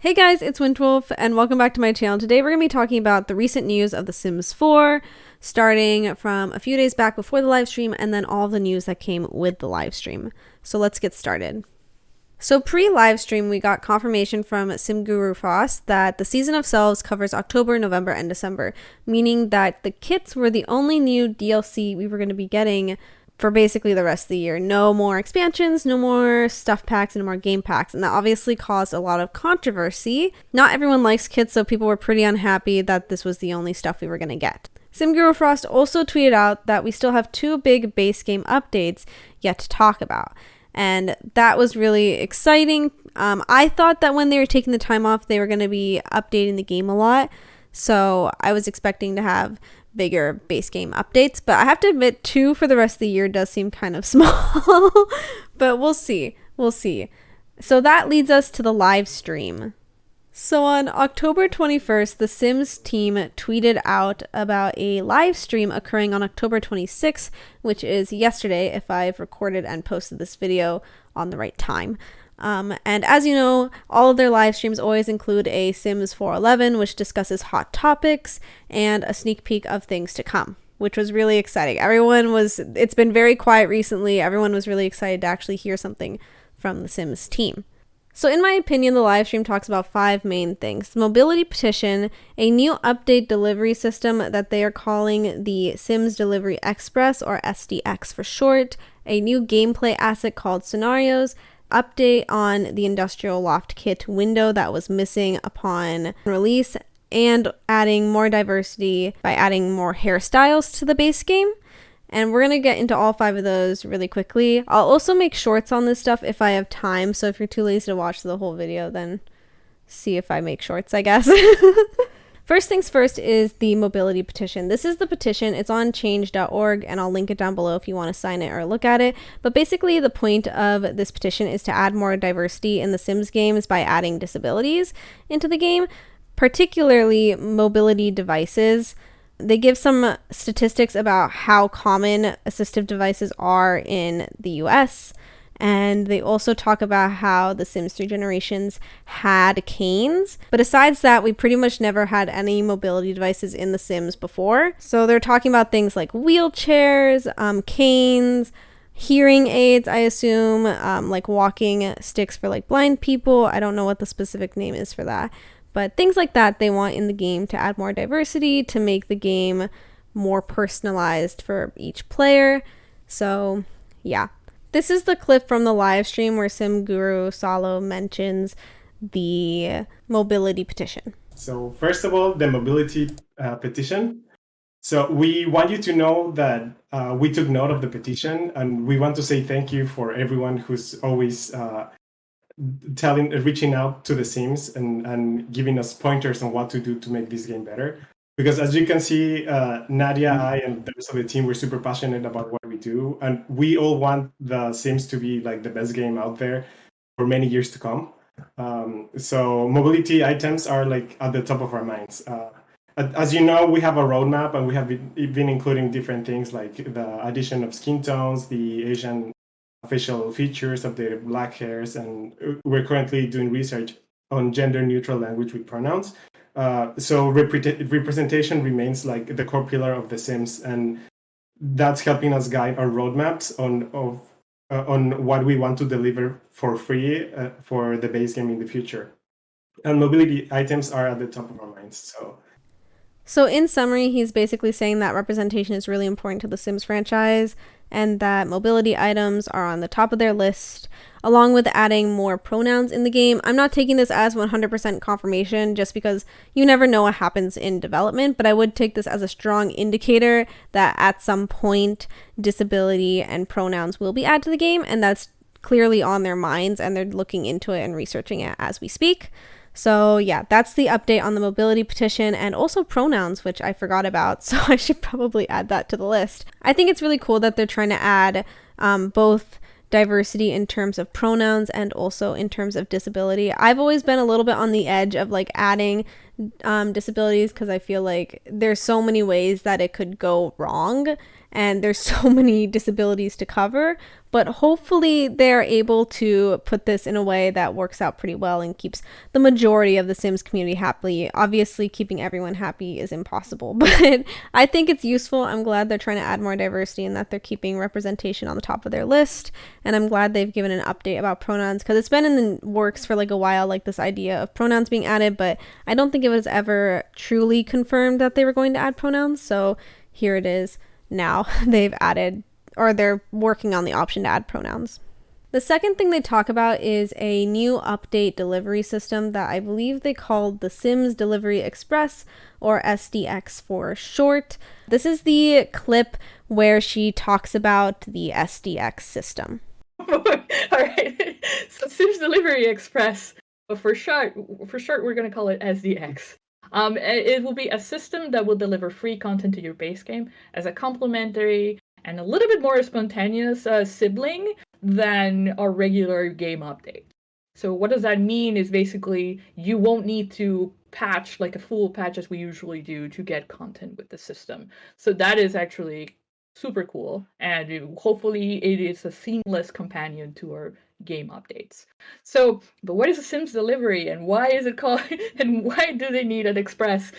Hey guys, it's Wintwolf and welcome back to my channel. Today we're going to be talking about the recent news of The Sims 4, starting from a few days back before the live stream and then all the news that came with the live stream. So let's get started. So pre-live stream, we got confirmation from Sim Guru Frost that the Season of Selves covers October, November, and December, meaning that the kits were the only new DLC we were going to be getting for basically the rest of the year. No more expansions, no more stuff packs, no more game packs. And that obviously caused a lot of controversy. Not everyone likes kits, so people were pretty unhappy that this was the only stuff we were going to get. SimGuru Frost also tweeted out that we still have 2 big base game updates yet to talk about. And that was really exciting. I thought that when they were taking the time off, they were going to be updating the game a lot. So I was expecting to have bigger base game updates, but I have to admit 2 for the rest of the year does seem kind of small, but we'll see. So that leads us to the live stream. So on October 21st, the Sims team tweeted out about a live stream occurring on October 26th, which is yesterday if I've recorded and posted this video on the right time. And as you know, all of their live streams always include a Sims 411, which discusses hot topics and a sneak peek of things to come, which was really exciting. It's been very quiet recently. Everyone was really excited to actually hear something from the Sims team. So in my opinion, the live stream talks about 5 main things: the mobility petition, a new update delivery system that they are calling the Sims Delivery Express, or SDX for short, a new gameplay asset called Scenarios, update on the industrial loft kit window that was missing upon release, and adding more diversity by adding more hairstyles to the base game. And we're going to get into all 5 of those really quickly. I'll also make shorts on this stuff if I have time, so if you're too lazy to watch the whole video, then see if I make shorts, I guess. First things first is the mobility petition. This is the petition. It's on change.org, and I'll link it down below if you want to sign it or look at it. But basically, the point of this petition is to add more diversity in the Sims games by adding disabilities into the game, particularly mobility devices. They give some statistics about how common assistive devices are in the US. And they also talk about how the Sims 3 generations had canes. But besides that, we pretty much never had any mobility devices in the Sims before. So they're talking about things like wheelchairs, canes, hearing aids, I assume, like walking sticks for like blind people. I don't know what the specific name is for that. But things like that they want in the game to add more diversity, to make the game more personalized for each player. So yeah. This is the clip from the live stream where Sim Guru Salo mentions the mobility petition. So first of all, the mobility petition. So we want you to know that we took note of the petition, and we want to say thank you for everyone who's always reaching out to the Sims and giving us pointers on what to do to make this game better. Because as you can see, Nadia, I, and the rest of the team, we're super passionate about what we do. And we all want the Sims to be like the best game out there for many years to come. So mobility items are like at the top of our minds. As you know, we have a roadmap, and we have been including different things like the addition of skin tones, the Asian facial features, updated black hairs, and we're currently doing research on gender-neutral language with pronouns. So representation remains like the core pillar of The Sims, and that's helping us guide our roadmaps on what we want to deliver for free for the base game in the future. And mobility items are at the top of our minds. So in summary, he's basically saying that representation is really important to the Sims franchise, and that mobility items are on the top of their list, along with adding more pronouns in the game. I'm not taking this as 100% confirmation just because you never know what happens in development, but I would take this as a strong indicator that at some point disability and pronouns will be added to the game, and that's clearly on their minds, and they're looking into it and researching it as we speak. So yeah, that's the update on the mobility petition, and also pronouns, which I forgot about, so I should probably add that to the list. I think it's really cool that they're trying to add both diversity in terms of pronouns and also in terms of disability. I've always been a little bit on the edge of like adding disabilities, because I feel like there's so many ways that it could go wrong and there's so many disabilities to cover, but hopefully they're able to put this in a way that works out pretty well and keeps the majority of the Sims community happy. Obviously, keeping everyone happy is impossible, but I think it's useful. I'm glad they're trying to add more diversity and that they're keeping representation on the top of their list, and I'm glad they've given an update about pronouns, because it's been in the works for like a while, like this idea of pronouns being added, but I don't think it was ever truly confirmed that they were going to add pronouns, so here it is. Now they've added, or they're working on the option to add pronouns. The second thing they talk about is a new update delivery system that I believe they called the Sims Delivery Express, or SDX for short. This is the clip where she talks about the SDX system. All right. So Sims Delivery Express, but for short, we're going to call it SDX. It will be a system that will deliver free content to your base game as a complementary and a little bit more spontaneous sibling than our regular game update. So what does that mean is basically you won't need to patch like a full patch as we usually do to get content with the system. So that is actually super cool, and hopefully it is a seamless companion to our game updates. So, but what is a Sims Delivery, and why is it called, and why do they need an express?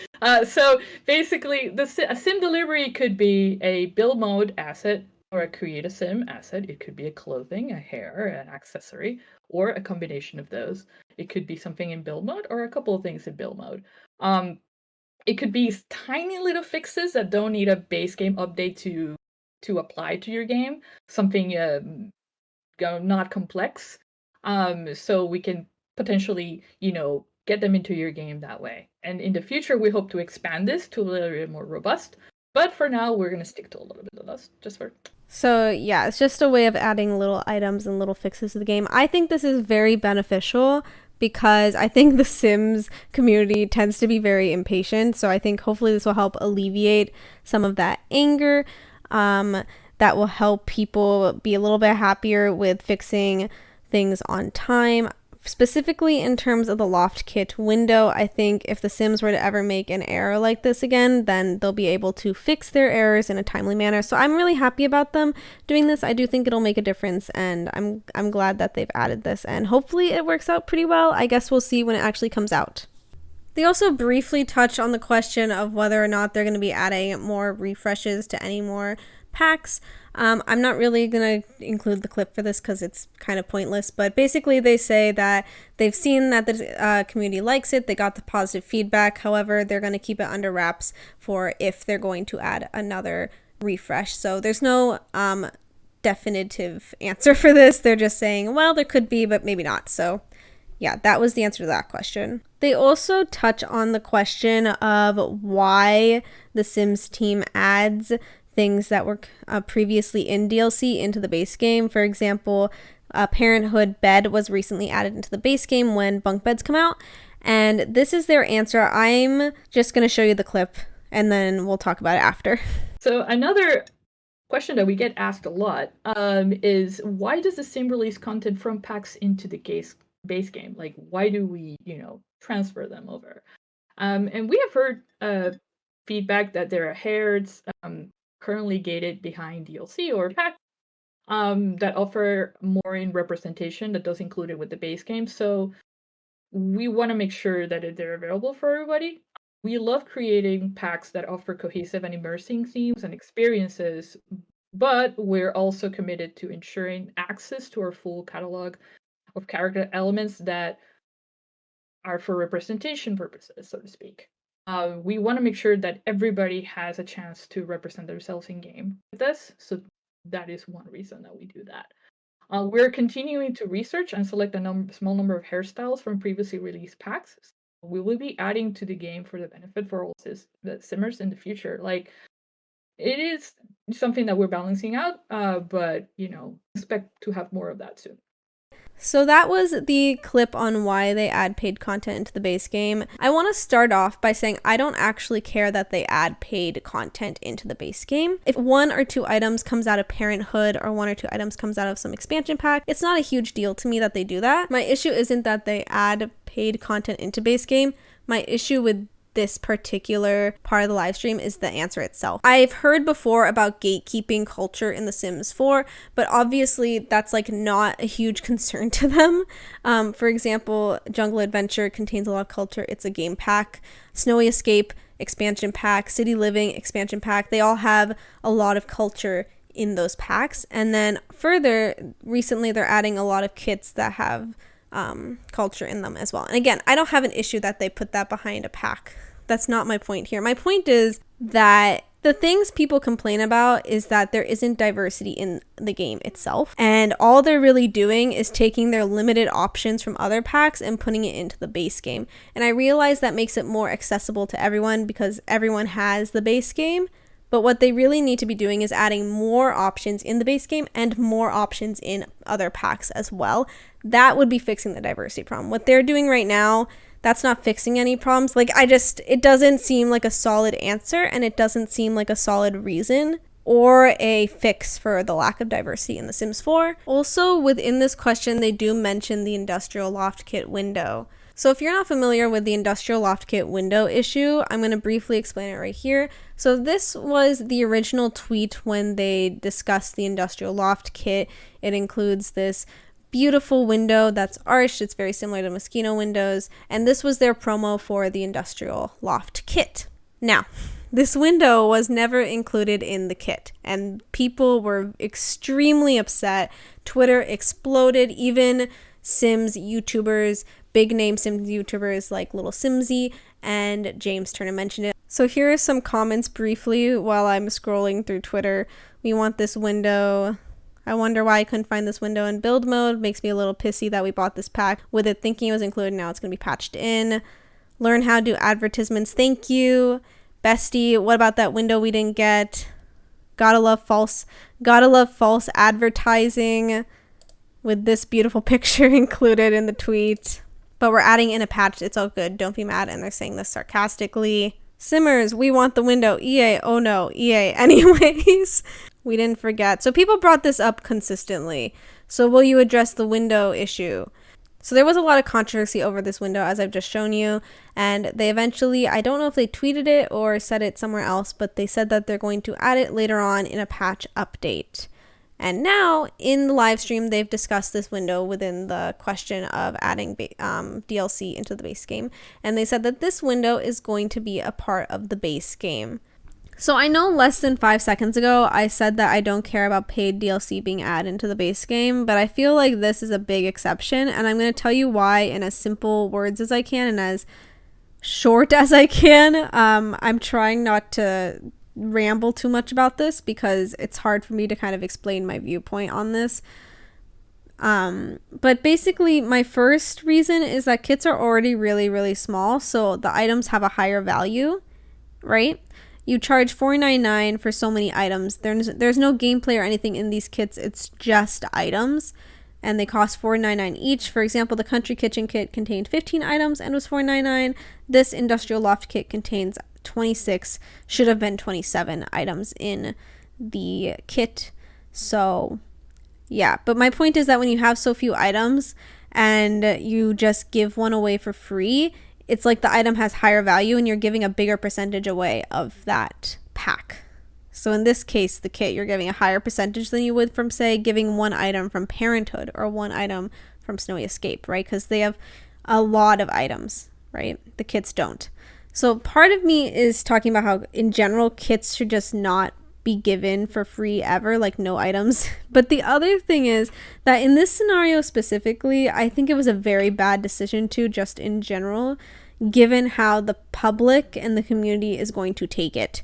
So basically, a Sim Delivery could be a build mode asset or a create a sim asset. It could be a clothing, a hair, an accessory, or a combination of those. It could be something in build mode or a couple of things in build mode. It could be tiny little fixes that don't need a base game update to apply to your game. Something not complex. So we can potentially, get them into your game that way. And in the future, we hope to expand this to a little bit more robust. But for now, we're going to stick to a little bit of this, just for... So yeah, it's just a way of adding little items and little fixes to the game. I think this is very beneficial because I think the Sims community tends to be very impatient. So I think hopefully this will help alleviate some of that anger. That will help people be a little bit happier with fixing things on time. Specifically in terms of the Loft kit window, I think if the Sims were to ever make an error like this again, then they'll be able to fix their errors in a timely manner. So I'm really happy about them doing this. I do think it'll make a difference, and I'm glad that they've added this, and hopefully it works out pretty well. I guess we'll see when it actually comes out. They also briefly touch on the question of whether or not they're going to be adding more refreshes to any more packs. I'm not really going to include the clip for this because it's kind of pointless, but basically they say that they've seen that the community likes it, they got the positive feedback, however, they're going to keep it under wraps for if they're going to add another refresh. So there's no definitive answer for this. They're just saying, well, there could be, but maybe not. So yeah, that was the answer to that question. They also touch on the question of why the Sims team adds things that were previously in DLC into the base game. For example, a Parenthood bed was recently added into the base game when bunk beds come out, and this is their answer. I'm just going to show you the clip and then we'll talk about it after. So another question that we get asked a lot is why does the Sim release content from packs into the base game? Like, why do we, transfer them over? And we have heard feedback that there are hairs currently gated behind DLC or pack that offer more in representation that does include it with the base game. So we want to make sure that they're available for everybody. We love creating packs that offer cohesive and immersing themes and experiences, but we're also committed to ensuring access to our full catalog of character elements that are for representation purposes, so to speak. We want to make sure that everybody has a chance to represent themselves in game with this, so that is one reason that we do that. We're continuing to research and select a small number of hairstyles from previously released packs. We will be adding to the game for the benefit for all the simmers in the future. Like, it is something that we're balancing out, but expect to have more of that soon. So that was the clip on why they add paid content into the base game. I want to start off by saying I don't actually care that they add paid content into the base game. If 1 or 2 items comes out of Parenthood or 1 or 2 items comes out of some expansion pack, it's not a huge deal to me that they do that. My issue isn't that they add paid content into base game, My issue with this particular part of the live stream is the answer itself. I've heard before about gatekeeping culture in The Sims 4, but obviously that's like not a huge concern to them. For example, Jungle Adventure contains a lot of culture. It's a game pack. Snowy Escape, expansion pack. City Living, expansion pack. They all have a lot of culture in those packs. And then further, recently they're adding a lot of kits that have culture in them as well. And again, I don't have an issue that they put that behind a pack. That's not my point here. My point is that the things people complain about is that there isn't diversity in the game itself. And all they're really doing is taking their limited options from other packs and putting it into the base game. And I realize that makes it more accessible to everyone because everyone has the base game. But what they really need to be doing is adding more options in the base game and more options in other packs as well. That would be fixing the diversity problem. What they're doing right now, that's not fixing any problems. Like, it doesn't seem like a solid answer, and it doesn't seem like a solid reason or a fix for the lack of diversity in The Sims 4. Also, within this question, they do mention the Industrial Loft Kit window. So if you're not familiar with the Industrial Loft Kit window issue, I'm going to briefly explain it right here. So this was the original tweet when they discussed the Industrial Loft Kit. It includes this beautiful window that's arched. It's very similar to Mosquito windows. And this was their promo for the Industrial Loft Kit. Now, this window was never included in the kit, and people were extremely upset. Twitter exploded. Even Sims YouTubers, big name Sims YouTubers like Little Simsy and James Turner mentioned it. So here are some comments briefly while I'm scrolling through Twitter. We want this window. I wonder why I couldn't find this window in build mode. Makes me a little pissy that we bought this pack with it thinking it was included. Now it's going to be patched in. Learn how to do advertisements. Thank you. Bestie, what about that window we didn't get? Gotta love false advertising with this beautiful picture included in the tweet. But we're adding in a patch. It's all good. Don't be mad. And they're saying this sarcastically. Simmers, we want the window. EA, oh no. EA, anyways. We didn't forget. So people brought this up consistently. So will you address the window issue? So there was a lot of controversy over this window, as I've just shown you. And they eventually, I don't know if they tweeted it or said it somewhere else, but they said that they're going to add it later on in a patch update. And now in the live stream, they've discussed this window within the question of adding DLC into the base game. And they said that this window is going to be a part of the base game. So I know less than 5 seconds ago, I said that I don't care about paid DLC being added into the base game, but I feel like this is a big exception. And I'm going to tell you why in as simple words as I can and as short as I can. I'm trying not to ramble too much about this because it's hard for me to kind of explain my viewpoint on this. But basically my first reason is that kits are already really, really small. So the items have a higher value, right? You charge $4.99 for so many items. There's no gameplay or anything in these kits. It's just items. And they cost $4.99 each. For example, the Country Kitchen kit contained 15 items and was $4.99. This Industrial Loft kit contains 26, should have been 27 items in the kit. So yeah, but my point is that when you have so few items and you just give one away for free, it's like the item has higher value and you're giving a bigger percentage away of that pack. So in this case, the kit, you're giving a higher percentage than you would from, say, giving one item from Parenthood or one item from Snowy Escape, right? Because they have a lot of items, right? The kits don't. So part of me is talking about how, in general, kits should just not be given for free ever, like no items. But the other thing is that in this scenario specifically, I think it was a very bad decision too, just in general, given how the public and the community is going to take it.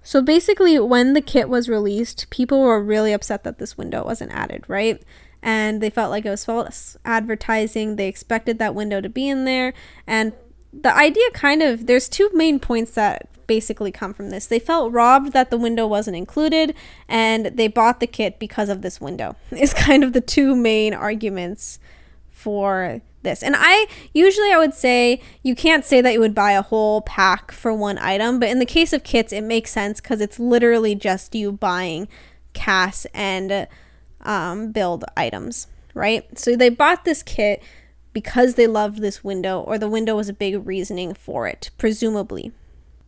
So basically, when the kit was released, people were really upset that this window wasn't added, right? And they felt like it was false advertising. They expected that window to be in there. And the idea there's two main points that basically come from this. They felt robbed that the window wasn't included, and they bought the kit because of this window. It's kind of the two main arguments for this. And I would say you can't say that you would buy a whole pack for one item, but in the case of kits, it makes sense because it's literally just you buying cast and build items, right? So they bought this kit because they loved this window, or the window was a big reasoning for it, presumably.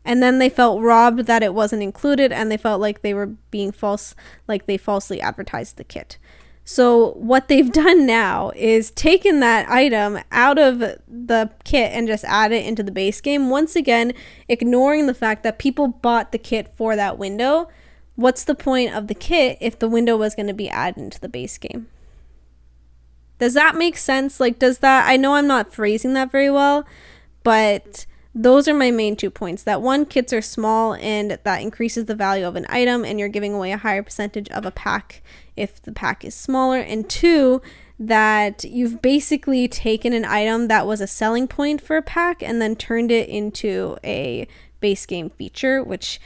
And then they felt robbed that it wasn't included, and they felt like they were being false, like they falsely advertised the kit. So what they've done now is taken that item out of the kit and just add it into the base game. Once again, ignoring the fact that people bought the kit for that window. What's the point of the kit if the window was going to be added into the base game? Does that make sense? Like, does that, I know I'm not phrasing that very well, but those are my main 2 points. That one, kits are small and that increases the value of an item, and you're giving away a higher percentage of a pack if the pack is smaller. And 2, that you've basically taken an item that was a selling point for a pack and then turned it into a base game feature, which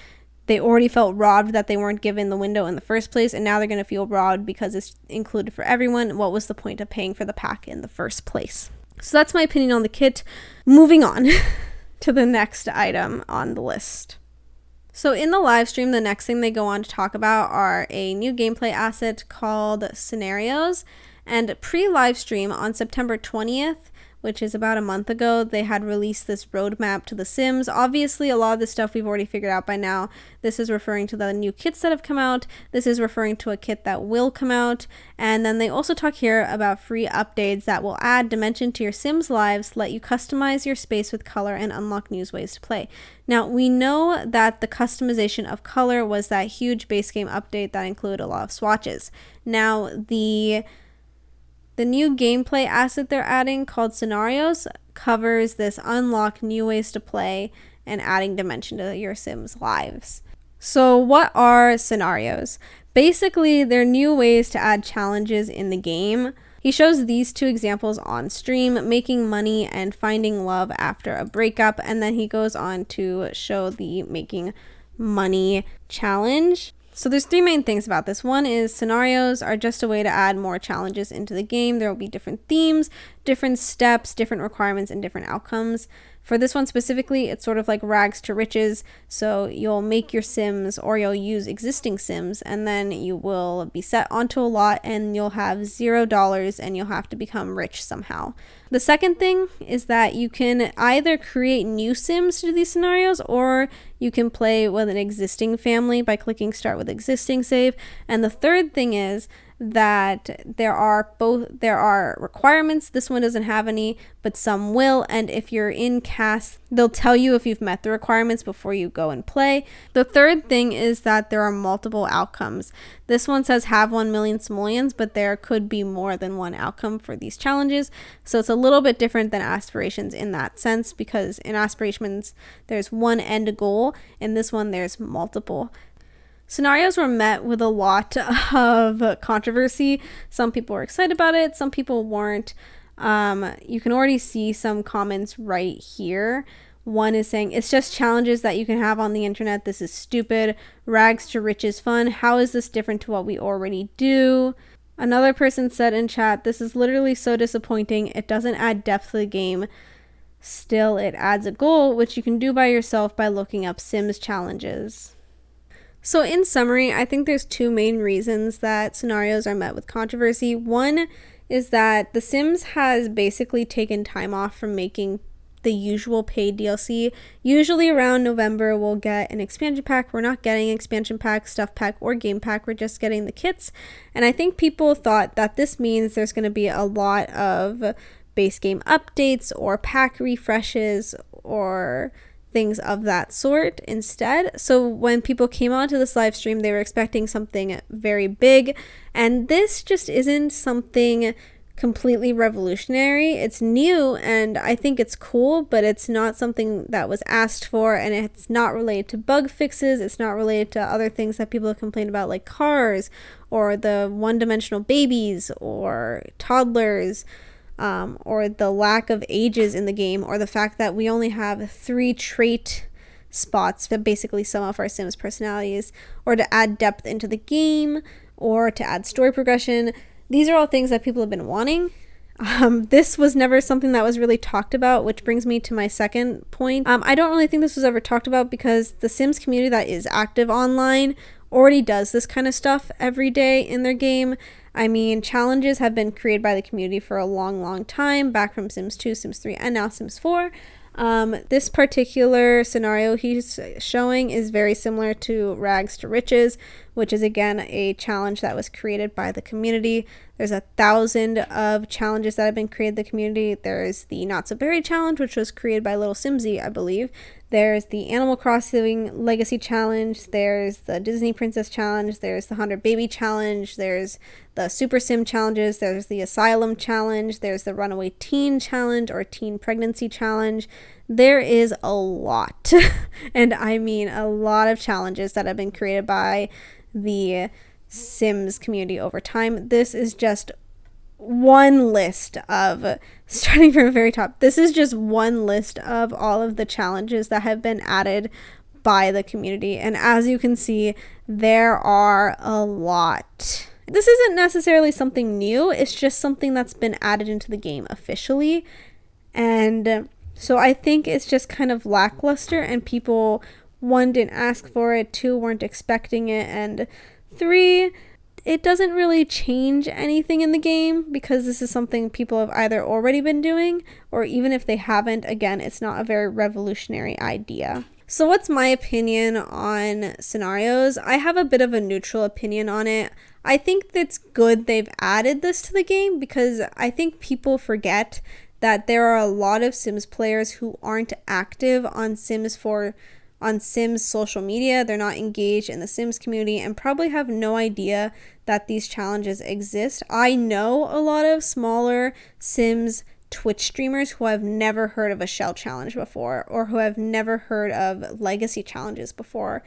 they already felt robbed that they weren't given the window in the first place, and now they're going to feel robbed because it's included for everyone. What was the point of paying for the pack in the first place? So that's my opinion on the kit. Moving on to the next item on the list. So in the live stream, the next thing they go on to talk about are a new gameplay asset called Scenarios. And pre-live stream on September 20th, which is about a month ago, they had released this roadmap to The Sims. Obviously, a lot of this stuff we've already figured out by now. This is referring to the new kits that have come out. This is referring to a kit that will come out. And then they also talk here about free updates that will add dimension to your Sims lives, let you customize your space with color, and unlock new ways to play. Now, we know that the customization of color was that huge base game update that included a lot of swatches. Now, the new gameplay asset they're adding, called Scenarios, covers this unlock new ways to play and adding dimension to your Sims lives. So what are Scenarios? Basically, they're new ways to add challenges in the game. He shows these 2 examples on stream, making money and finding love after a breakup, and then he goes on to show the making money challenge. So there's 3 main things about this. One is scenarios are just a way to add more challenges into the game. There will be different themes, different steps, different requirements, and different outcomes. For this one specifically, it's sort of like rags to riches. So you'll make your Sims, or you'll use existing Sims, and then you will be set onto a lot and you'll have $0 and you'll have to become rich somehow. The second thing is that you can either create new Sims to do these scenarios, or you can play with an existing family by clicking start with existing save. And the third thing is that there are requirements. This one doesn't have any, but some will, and if you're in cast, they'll tell you if you've met the requirements before you go and play. The third thing is that there are multiple outcomes. This one says have 1 million simoleons, but there could be more than one outcome for these challenges, so it's a little bit different than aspirations in that sense, because in aspirations there's one end goal, in this one there's multiple. Scenarios were met with a lot of controversy. Some people were excited about it, some people weren't. You can already see some comments right here. One is saying, it's just challenges that you can have on the internet. This is stupid. Rags to riches fun. How is this different to what we already do? Another person said in chat, this is literally so disappointing. It doesn't add depth to the game. Still, it adds a goal, which you can do by yourself by looking up Sims challenges. So in summary, I think there's 2 main reasons that scenarios are met with controversy. One is that The Sims has basically taken time off from making the usual paid DLC. Usually around November, we'll get an expansion pack. We're not getting expansion pack, stuff pack, or game pack. We're just getting the kits. And I think people thought that this means there's going to be a lot of base game updates or pack refreshes or things of that sort instead. So when people came onto this live stream, they were expecting something very big, and this just isn't something completely revolutionary. It's new and I think it's cool, but it's not something that was asked for, and it's not related to bug fixes. It's not related to other things that people have complained about, like cars or the one-dimensional babies or toddlers, or the lack of ages in the game, or the fact that we only have 3 trait spots that basically sum up our Sims personalities, or to add depth into the game, or to add story progression. These are all things that people have been wanting. This was never something that was really talked about, which brings me to my second point. I don't really think this was ever talked about because the Sims community that is active online already does this kind of stuff every day in their game. I mean, challenges have been created by the community for a long time, back from Sims 2, Sims 3, and now Sims 4. This particular scenario he's showing is very similar to Rags to Riches, which is again a challenge that was created by the community. There's 1,000 of challenges that have been created in the community. There's the Not So Berry challenge, which was created by Little Simsy, I believe. There's the Animal Crossing Legacy Challenge. There's the Disney Princess Challenge. There's the 100 Baby Challenge. There's the Super Sim Challenges. There's the Asylum Challenge. There's the Runaway Teen Challenge or Teen Pregnancy Challenge. There is a lot, and I mean a lot of challenges that have been created by the Sims community over time. This is just one list of, starting from the very top, this is just one list of all of the challenges that have been added by the community. And as you can see, there are a lot. This isn't necessarily something new, it's just something that's been added into the game officially. And so I think it's just kind of lackluster, and people, 1, didn't ask for it, 2, weren't expecting it, and 3, it doesn't really change anything in the game because this is something people have either already been doing, or even if they haven't, again, it's not a very revolutionary idea. So what's my opinion on scenarios? I have a bit of a neutral opinion on it. I think it's good they've added this to the game because I think people forget that there are a lot of Sims players who aren't active on Sims social media. They're not engaged in the Sims community and probably have no idea that these challenges exist. I know a lot of smaller Sims Twitch streamers who have never heard of a shell challenge before, or who have never heard of legacy challenges before.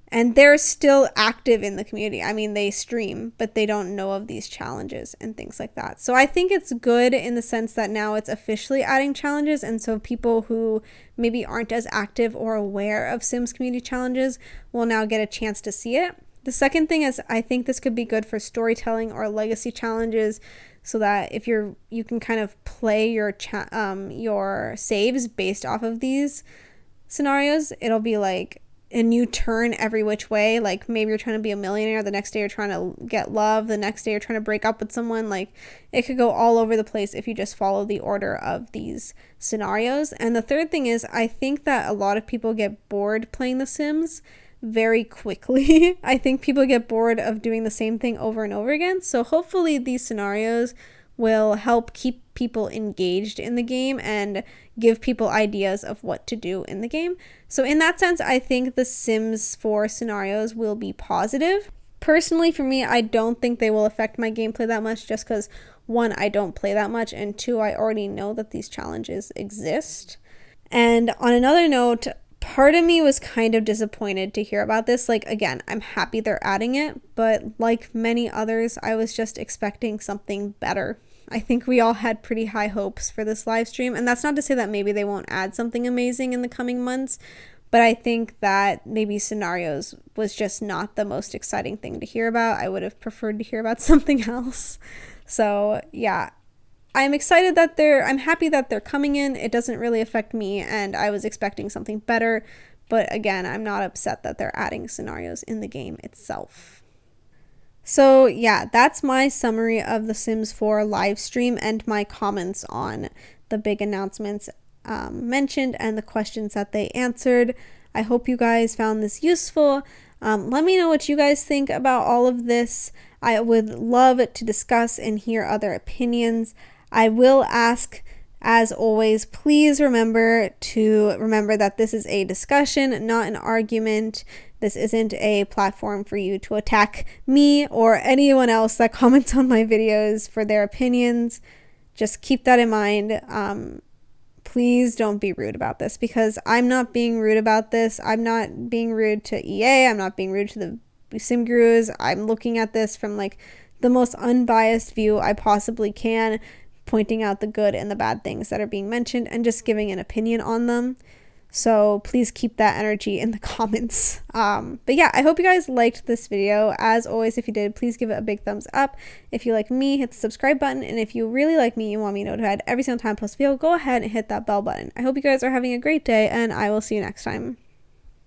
And they're still active in the community. I mean, they stream, but they don't know of these challenges and things like that. So I think it's good in the sense that now it's officially adding challenges. And so people who maybe aren't as active or aware of Sims community challenges will now get a chance to see it. The second thing is I think this could be good for storytelling or legacy challenges, so that if you can kind of play your saves based off of these scenarios. It'll be like a new turn every which way. Like maybe you're trying to be a millionaire, the next day you're trying to get love, the next day you're trying to break up with someone. Like it could go all over the place if you just follow the order of these scenarios. And the third thing is I think that a lot of people get bored playing The Sims very quickly. I think people get bored of doing the same thing over and over again. So hopefully these scenarios will help keep people engaged in the game and give people ideas of what to do in the game. So in that sense, I think the Sims 4 scenarios will be positive. Personally, for me, I don't think they will affect my gameplay that much, just because 1, I don't play that much, and 2, I already know that these challenges exist. And on another note, part of me was kind of disappointed to hear about this. Like, again, I'm happy they're adding it, but like many others, I was just expecting something better. I think we all had pretty high hopes for this live stream, and that's not to say that maybe they won't add something amazing in the coming months, but I think that maybe scenarios was just not the most exciting thing to hear about. I would have preferred to hear about something else. So yeah, I'm excited that I'm happy that they're coming in. It doesn't really affect me, and I was expecting something better, but again, I'm not upset that they're adding scenarios in the game itself. So yeah, that's my summary of the Sims 4 live stream and my comments on the big announcements mentioned and the questions that they answered. I hope you guys found this useful. Let me know what you guys think about all of this. I would love to discuss and hear other opinions. I will ask, as always, please remember that this is a discussion, not an argument. This isn't a platform for you to attack me or anyone else that comments on my videos for their opinions. Just keep that in mind. Please don't be rude about this, because I'm not being rude about this. I'm not being rude to EA. I'm not being rude to the Sim Gurus. I'm looking at this from like the most unbiased view I possibly can, pointing out the good and the bad things that are being mentioned and just giving an opinion on them. So please keep that energy in the comments. But yeah, I hope you guys liked this video. As always, if you did, please give it a big thumbs up. If you like me, hit the subscribe button. And if you really like me, you want me notified every single time I post a video, go ahead and hit that bell button. I hope you guys are having a great day, and I will see you next time.